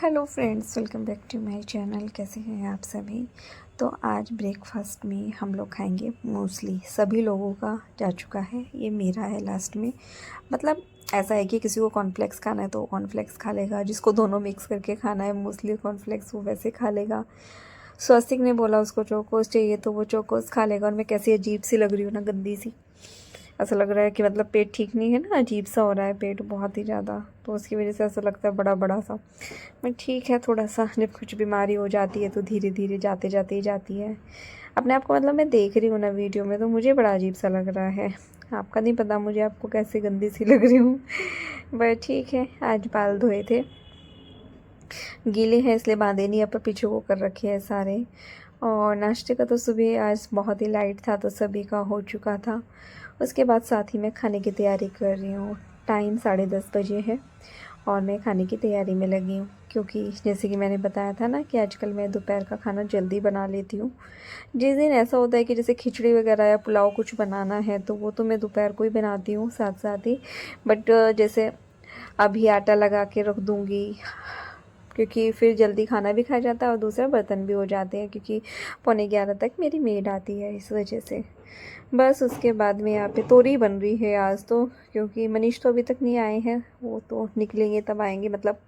Hello friends, welcome back to my channel. कैसे हैं आप सभी। तो आज ब्रेकफास्ट में हम लोग खाएंगे मूसली। सभी लोगों का जा चुका है, ये मेरा है लास्ट में। मतलब ऐसा है कि किसी को कॉर्नफ्लेक्स खाना है तो कॉर्नफ्लेक्स खा लेगा, जिसको दोनों मिक्स करके खाना है मूसली कॉर्नफ्लेक्स वो वैसे खा लेगा। स्वस्तिक ने बोला उसको चोकोस चाहिए तो वो चोकोस खा लेगा। और मैं कैसी अजीब सी लग रही हूँ ना, गंदी सी। ऐसा लग रहा है कि मतलब पेट ठीक नहीं है ना, अजीब सा हो रहा है पेट बहुत ही ज़्यादा, तो उसकी वजह से ऐसा लगता है बड़ा बड़ा सा। मैं ठीक है, थोड़ा सा जब कुछ बीमारी हो जाती है तो धीरे धीरे जाते जाते ही जाती है। अपने आप को मतलब मैं देख रही हूँ ना वीडियो में तो मुझे बड़ा अजीब सा लग रहा है। आपका नहीं पता मुझे आपको कैसे गंदी सी लग रही हूँ। बट ठीक है, आज बाल धोए थे, गीले हैं इसलिए बांधे नहीं, अब पीछे को कर रखे हैं सारे। और नाश्ते का तो सुबह आज बहुत ही लाइट था तो सभी का हो चुका था। उसके बाद साथ ही मैं खाने की तैयारी कर रही हूँ। टाइम 10:30 बजे है और मैं खाने की तैयारी में लगी हूँ, क्योंकि जैसे कि मैंने बताया था ना कि आजकल मैं दोपहर का खाना जल्दी बना लेती हूँ। जिस दिन ऐसा होता है कि जैसे खिचड़ी वगैरह या पुलाव कुछ बनाना है तो वो तो मैं दोपहर को ही बनाती हूँ साथ साथ ही। बट जैसे अभी आटा लगा के रख दूँगी, क्योंकि फिर जल्दी खाना भी खाया जाता है और दूसरा बर्तन भी हो जाते हैं, क्योंकि 11:45 तक मेरी मेड आती है, इस वजह से। बस उसके बाद में यहाँ पे तोरी बन रही है आज तो, क्योंकि मनीष तो अभी तक नहीं आए हैं, वो तो निकलेंगे तब आएंगे। मतलब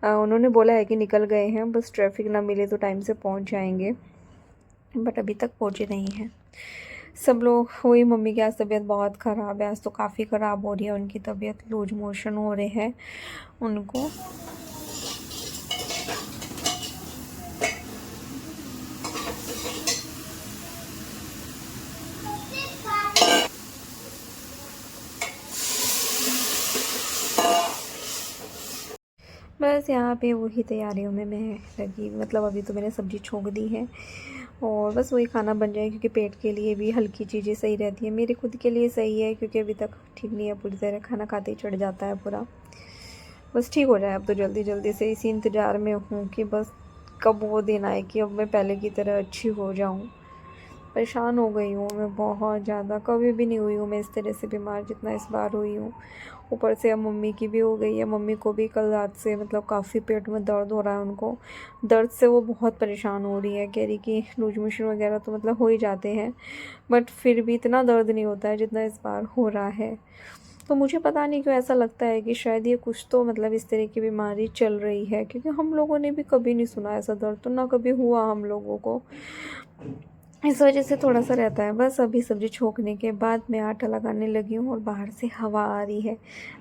उन्होंने बोला है कि निकल गए हैं, बस ट्रैफिक ना मिले तो टाइम से पहुँच जाएंगे, बट अभी तक पहुँचे नहीं हैं सब लोग। हुई मम्मी की आज तबीयत बहुत ख़राब है, आज तो काफ़ी ख़राब हो रही है उनकी तबीयत, लूज मोशन हो रहे हैं उनको। बस यहाँ पे वही तैयारियों में मैं लगी। मतलब अभी तो मैंने सब्ज़ी छोंक दी है और बस वही खाना बन जाए, क्योंकि पेट के लिए भी हल्की चीज़ें सही रहती हैं। मेरे खुद के लिए सही है, क्योंकि अभी तक ठीक नहीं है पूरी तरह, खाना खाते ही चढ़ जाता है पूरा। बस ठीक हो जाए अब तो, जल्दी जल्दी से इसी इंतज़ार में हूँ कि बस कब वो दिन आए कि अब मैं पहले की तरह अच्छी हो जाऊँ। परेशान हो गई हूँ मैं बहुत ज़्यादा, कभी भी नहीं हुई हूँ मैं इस तरह से बीमार जितना इस बार हुई हूँ। ऊपर से अब मम्मी की भी हो गई है, मम्मी को भी कल रात से मतलब काफ़ी पेट में दर्द हो रहा है उनको। दर्द से वो बहुत परेशान हो रही है, कह रही कि लूज मोशन वगैरह तो मतलब हो ही जाते हैं, बट फिर भी इतना दर्द नहीं होता है जितना इस बार हो रहा है। तो मुझे पता नहीं क्यों ऐसा लगता है कि शायद ये कुछ तो मतलब इस तरह की बीमारी चल रही है, क्योंकि हम लोगों ने भी कभी नहीं सुना ऐसा दर्द, तो ना कभी हुआ हम लोगों को। इस वजह से थोड़ा सा रहता है। बस अभी सब्ज़ी छोंकने के बाद मैं आटा लगाने लगी हूँ और बाहर से हवा आ रही है।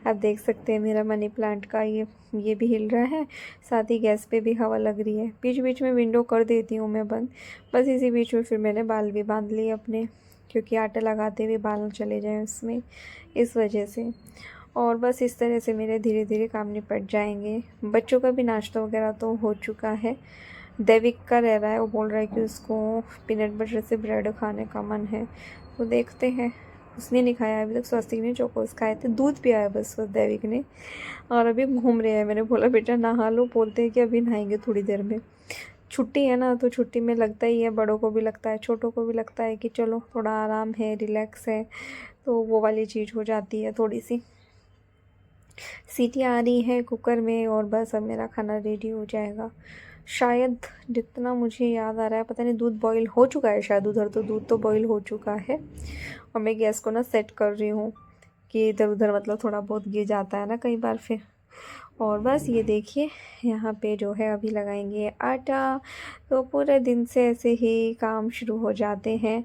आप देख सकते हैं मेरा मनी प्लांट का ये भी हिल रहा है, साथ ही गैस पे भी हवा लग रही है। बीच बीच में विंडो कर देती हूँ मैं बंद। बस इसी बीच में फिर मैंने बाल भी बांध लिए अपने, क्योंकि आटा लगाते हुए बाल न चले जाएँ उसमें, इस वजह से। और बस इस तरह से मेरे धीरे धीरे काम निपट जाएंगे। बच्चों का भी नाश्ता वगैरह तो हो चुका है। देविक का रह रहा है, वो बोल रहा है कि उसको पीनट बटर से ब्रेड खाने का मन है, तो देखते हैं। उसने नहीं खाया अभी तक, स्वस्तिक ने चोकोस खाए थे, दूध पिया है बस देविक ने, और अभी घूम रहे हैं। मैंने बोला बेटा नहा लो, बोलते हैं कि अभी नहाएंगे थोड़ी देर में। छुट्टी है ना, तो छुट्टी में लगता ही है, बड़ों को भी लगता है छोटों को भी लगता है कि चलो थोड़ा आराम है, रिलैक्स है, तो वो वाली चीज़ हो जाती है थोड़ी सी। सीटी आ रही है कुकर में और बस अब मेरा खाना रेडी हो जाएगा शायद। जितना मुझे याद आ रहा है, पता नहीं, दूध बॉईल हो चुका है शायद उधर, तो दूध तो बॉईल हो चुका है। और मैं गैस को ना सेट कर रही हूँ कि इधर उधर मतलब थोड़ा बहुत गिर जाता है ना कई बार फिर। और बस ये देखिए यहाँ पे जो है अभी लगाएंगे आटा, तो पूरे दिन से ऐसे ही काम शुरू हो जाते हैं,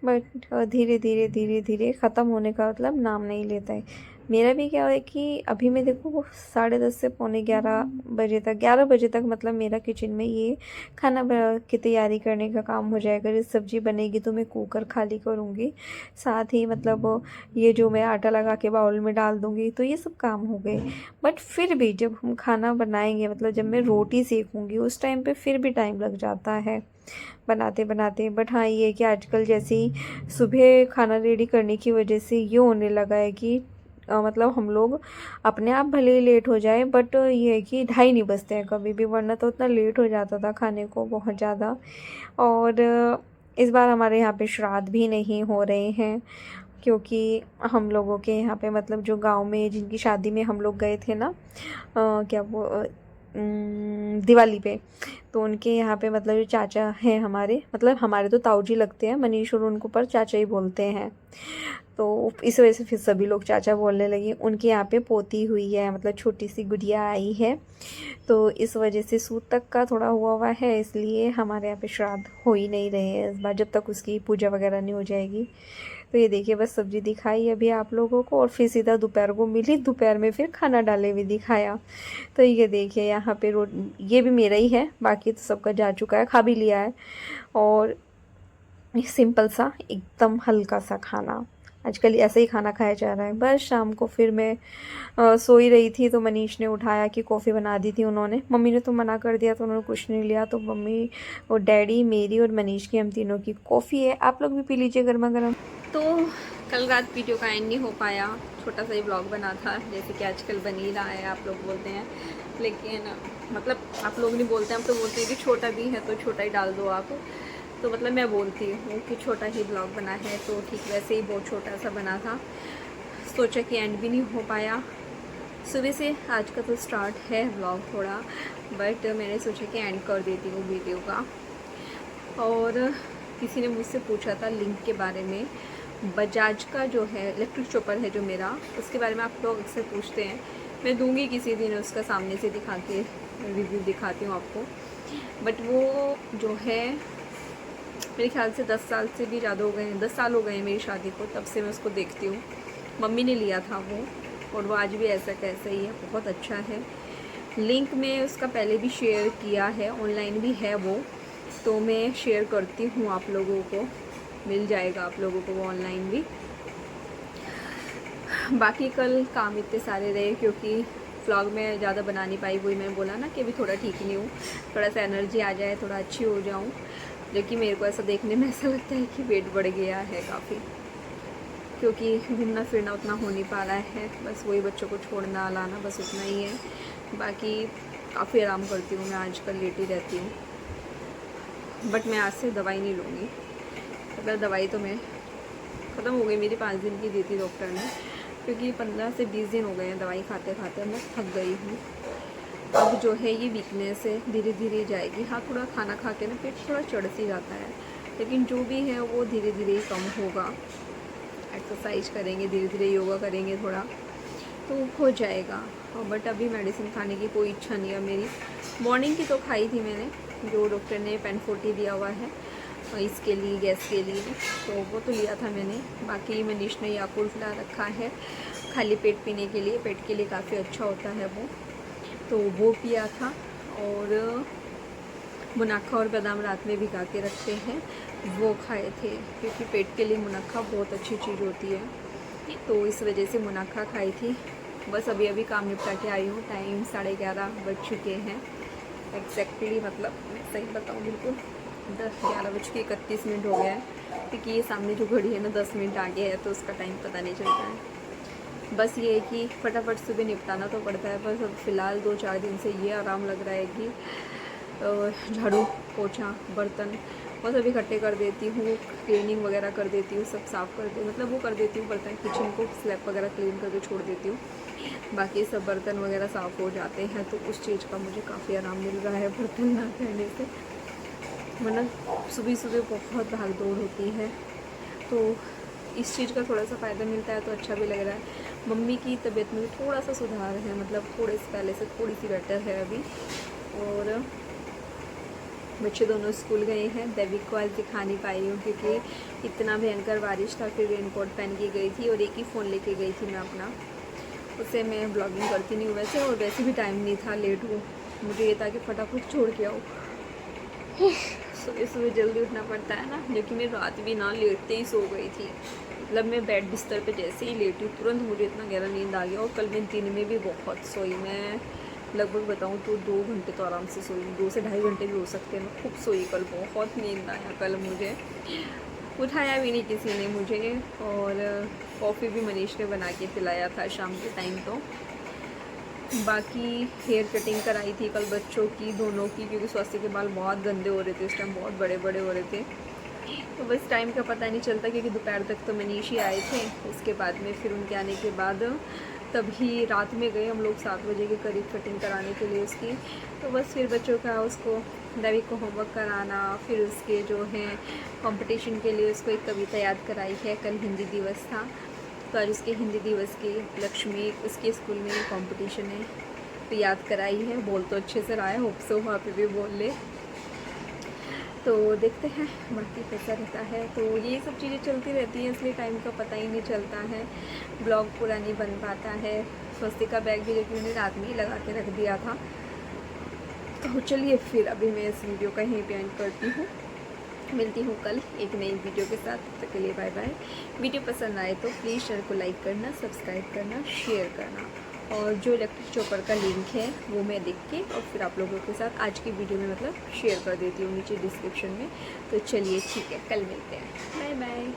बट धीरे धीरे धीरे धीरे ख़त्म होने का मतलब नाम नहीं लेता है। मेरा भी क्या है कि अभी मैं देखो 10:30 से पौने 11 बजे तक, 11 बजे तक मतलब मेरा किचन में ये खाना की तैयारी करने का काम हो जाएगा। जब सब्ज़ी बनेगी तो मैं कुकर खाली करूँगी, साथ ही मतलब ये जो मैं आटा लगा के बाउल में डाल दूँगी, तो ये सब काम हो गए। बट फिर भी जब हम खाना बनाएंगे, मतलब जब मैं रोटी सेकूँगी उस टाइम पे फिर भी टाइम लग जाता है बनाते बनाते। बट हाँ, ये है कि आजकल जैसे ही सुबह खाना रेडी करने की वजह से ये होने लगा है कि मतलब हम लोग अपने आप भले ही लेट हो जाए, बट ये है कि 2:30 नहीं बजते हैं कभी भी, वरना तो उतना लेट हो जाता था खाने को बहुत ज़्यादा। और इस बार हमारे यहाँ पे श्राद्ध भी नहीं हो रहे हैं, क्योंकि हम लोगों के यहाँ पे मतलब जो गांव में जिनकी शादी में हम लोग गए थे ना, क्या वो दिवाली पे। तो उनके यहाँ पे मतलब जो चाचा हैं हमारे, मतलब हमारे तो ताऊ जी लगते हैं, मनीष और उनको पर चाचा ही बोलते हैं। तो इस वजह से फिर सभी लोग चाचा बोलने लगे। उनके यहाँ पे पोती हुई है, मतलब छोटी सी गुड़िया आई है, तो इस वजह से सूतक का थोड़ा हुआ है, इसलिए हमारे यहाँ पे श्राद्ध हो ही नहीं रहे हैं इस बार, जब तक उसकी पूजा वगैरह नहीं हो जाएगी। तो ये देखिए, बस सब्ज़ी दिखाई अभी आप लोगों को, और फिर सीधा दोपहर को मिली, दोपहर में फिर खाना डाले हुए दिखाया। तो ये देखिए यहाँ पे ये भी मेरा ही है, बाकी तो सबका जा चुका है, खा भी लिया है। और सिंपल सा एकदम हल्का सा खाना, आजकल ऐसे ही खाना खाया जा रहा है। बस शाम को फिर मैं सोई रही थी, तो मनीष ने उठाया कि कॉफ़ी बना दी थी उन्होंने, मम्मी ने तो मना कर दिया, तो उन्होंने कुछ नहीं लिया। तो मम्मी और डैडी, मेरी और मनीष की, हम तीनों की कॉफ़ी है, आप लोग भी पी लीजिए गर्मा गर्म। तो कल रात वीडियो का एंड नहीं हो पाया, छोटा सा ही ब्लॉग बना था, जैसे कि आजकल बन ही रहा है, आप लोग बोलते हैं, लेकिन मतलब आप लोग नहीं बोलते हैं, हम तो बोलते हैं कि छोटा भी है तो छोटा ही डाल दो आप। तो मतलब मैं बोलती हूँ कि छोटा ही ब्लॉग बना है, तो ठीक वैसे ही बहुत छोटा सा बना था, सोचा कि एंड भी नहीं हो पाया। सुबह से आज का तो स्टार्ट है ब्लॉग थोड़ा, बट मैंने सोचा कि एंड कर देती हूँ वीडियो का। और किसी ने मुझसे पूछा था लिंक के बारे में, बजाज का जो है इलेक्ट्रिक चॉपर है जो मेरा, उसके बारे में आप लोग अक्सर पूछते हैं, मैं दूंगी किसी दिन उसका सामने से दिखा के रिव्यू दिखाती हूँ आपको। बट वो जो है मेरे ख्याल से 10 साल से भी ज़्यादा हो गए हैं, 10 साल हो गए हैं मेरी शादी को, तब से मैं उसको देखती हूँ। मम्मी ने लिया था वो, और वो आज भी ऐसा कैसा ही है, बहुत अच्छा है। लिंक में उसका पहले भी शेयर किया है, ऑनलाइन भी है वो, तो मैं शेयर करती हूँ आप लोगों को, मिल जाएगा आप लोगों को वो ऑनलाइन भी। बाकी कल काम इतने सारे रहे, क्योंकि व्लॉग में ज़्यादा बना नहीं पाई, वही मैंने बोला ना कि अभी थोड़ा ठीक नहीं हूँ, थोड़ा सा एनर्जी आ जाए, थोड़ा अच्छी हो जाऊँ। लेकिन मेरे को ऐसा देखने में ऐसा लगता है कि वेट बढ़ गया है काफ़ी, क्योंकि घूमना फिरना उतना हो नहीं पा रहा है, बस वही बच्चों को छोड़ना लाना, बस उतना ही है। बाकी काफ़ी आराम करती हूँ मैं, आजकल लेटी रहती हूँ। बट मैं आज से दवाई नहीं लूँगी, अगर दवाई तो मैं ख़त्म हो गई मेरी, 5 दिन की दी थी डॉक्टर ने, क्योंकि 15 से 20 दिन हो गए हैं दवाई खाते खाते, मैं थक गई हूँ। अब जो है ये वीकनेस है, धीरे धीरे जाएगी। हाँ, थोड़ा खाना खा के ना पेट थोड़ा चढ़ सी जाता है, लेकिन जो भी है वो धीरे धीरे ही कम होगा। एक्सरसाइज करेंगे, धीरे धीरे योगा करेंगे थोड़ा, तो हो जाएगा। और बट अभी मेडिसिन खाने की कोई इच्छा नहीं है मेरी। मॉर्निंग की तो खाई थी मैंने, जो डॉक्टर ने पेन40 दिया हुआ है इसके लिए, गैस के लिए, तो वो तो लिया था मैंने। बाकी मनीष ने याकुल्ट ला रखा है खाली पेट पीने के लिए, पेट के लिए काफ़ी अच्छा होता है वो, तो वो पिया था। और मुनाखा और बादाम रात में भिगा के रखते हैं, वो खाए थे, क्योंकि पेट के लिए मुनाखा बहुत अच्छी चीज़ होती है, तो इस वजह से मुनाखा खाई थी। बस अभी अभी काम निपटा के आई हूँ, टाइम 11:30 बज चुके हैं एग्जैक्टली, मतलब मैं सही बताऊँ बिल्कुल 11:31 हो गया है, क्योंकि ये सामने जो घड़ी है ना 10 मिनट आगे है, तो उसका टाइम पता नहीं चलता है। बस ये है कि फटाफट सुबह निपटाना तो पड़ता है, बस अब फ़िलहाल 2-4 दिन से ये आराम लग रहा है कि झाड़ू पोछा बर्तन बस अभी इकट्ठे कर देती हूँ, क्लीनिंग वगैरह कर देती हूँ, सब साफ़ कर दे, मतलब वो कर देती हूँ, बर्तन किचन को स्लैब वगैरह क्लीन करके छोड़ देती हूँ, बाकी सब बर्तन वगैरह साफ़ हो जाते हैं। तो उस चीज़ का मुझे काफ़ी आराम मिल रहा है बर्तन ना करने से, वरना सुबह सुबह बहुत भाग दौड़ होती है। तो इस चीज़ का थोड़ा सा फ़ायदा मिलता है, तो अच्छा भी लग रहा है। मम्मी की तबीयत में थोड़ा सा सुधार है, मतलब थोड़े से पहले से थोड़ी सी बेटर है अभी। और बच्चे दोनों स्कूल गए हैं, दैविक को आज दिखा नहीं पाई हूँ, क्योंकि इतना भयंकर बारिश था, फिर रेनकोट पहन के गई थी, और एक ही फ़ोन लेके गई थी मैं अपना, उससे मैं ब्लॉगिंग करती नहीं हूँ वैसे, और वैसे भी टाइम नहीं था, लेट हूँ, मुझे ये था कि फटाफट छोड़ के आओ। सुबह सुबह जल्दी उठना पड़ता है ना, जो कि मैं रात भी ना लेटते ही सो गई थी, मतलब मैं बेड बिस्तर पे जैसे ही लेटी तुरंत मुझे इतना गहरा नींद आ गया। और कल मैं दिन में भी बहुत सोई, मैं लगभग बताऊँ तो 2 घंटे तो आराम से सोई, 2 से ढाई घंटे भी हो सकते हैं, मैं खूब सोई कल, बहुत नींद आया कल मुझे, उठाया भी नहीं किसी ने मुझे। और कॉफ़ी भी मनीष ने बना के पिलाया था शाम के टाइम। तो बाकी हेयर कटिंग कराई थी कल बच्चों की, दोनों की, क्योंकि स्वास्थ्य के बाल बहुत गंदे हो रहे थे उस टाइम, बहुत बड़े बड़े हो रहे थे, तो बस टाइम का पता नहीं चलता, क्योंकि दोपहर तक तो मनीष ही आए थे, उसके बाद में फिर उनके आने के बाद तभी रात में गए हम लोग 7 बजे के करीब कटिंग कराने के लिए उसकी। तो बस फिर बच्चों का उसको दवी को होमवर्क कराना, फिर उसके जो हैं कंपटीशन के लिए उसको एक कविता याद कराई है। कल हिंदी दिवस था तो आज उसके हिंदी दिवस के उपलक्ष्य में उसके स्कूल में कंपटीशन है तो याद कराई है। बोल तो अच्छे से रहा है, होप सो वहाँ पे भी बोल ले। तो देखते हैं बाकी कैसा रहता है। तो ये सब चीज़ें चलती रहती हैं, इसलिए टाइम का पता ही नहीं चलता है, ब्लॉग पूरा नहीं बन पाता है। स्वस्तिका बैग भी जो कि मैंने रात में ही लगा के रख दिया था। तो चलिए फिर अभी मैं इस वीडियो का यहीं पे एंड करती हूँ। मिलती हूँ कल एक नई वीडियो के साथ, तब तक के लिए बाय बाय। वीडियो पसंद आए तो प्लीज़ चैनल को लाइक करना, सब्सक्राइब करना, शेयर करना, और जो इलेक्ट्रिक चॉपर का लिंक है वो मैं लिख के और फिर आप लोगों के साथ आज की वीडियो में मतलब शेयर कर देती हूँ नीचे डिस्क्रिप्शन में। तो चलिए ठीक है, कल मिलते हैं, बाय बाय।